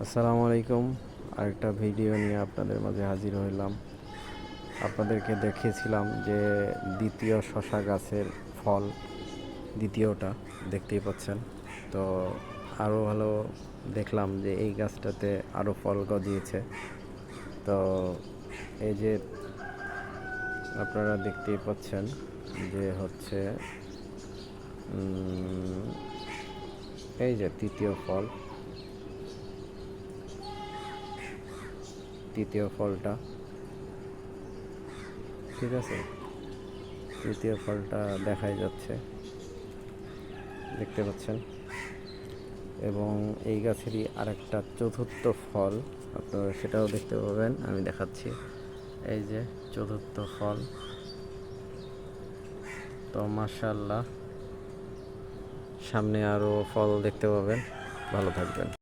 আসসালামু আলাইকুম। আরেকটা ভিডিও নিয়ে আপনাদের মাঝে হাজির হইলাম। আপনাদেরকে দেখিয়েছিলাম যে দ্বিতীয় শশা গাছের ফল, দ্বিতীয়টা দেখতেই পাচ্ছেন। তো আরও ভালো দেখলাম যে এই গাছটাতে আরও ফল গজিয়েছে। তো এই যে আপনারা দেখতেই পাচ্ছেন যে হচ্ছে এই যে তৃতীয় ফলটা, ঠিক আছে, তৃতীয় ফলটা দেখাই যাচ্ছে, দেখতে পাচ্ছেন। এবং এই গাছেরই আরেকটা চতুর্থ ফল আপনারা সেটাও দেখতে পাবেন, আমি দেখাচ্ছি। এই যে চতুর্থ ফল। তো মাশাআল্লাহ, সামনে আরও ফল দেখতে পাবেন। ভালো থাকবেন।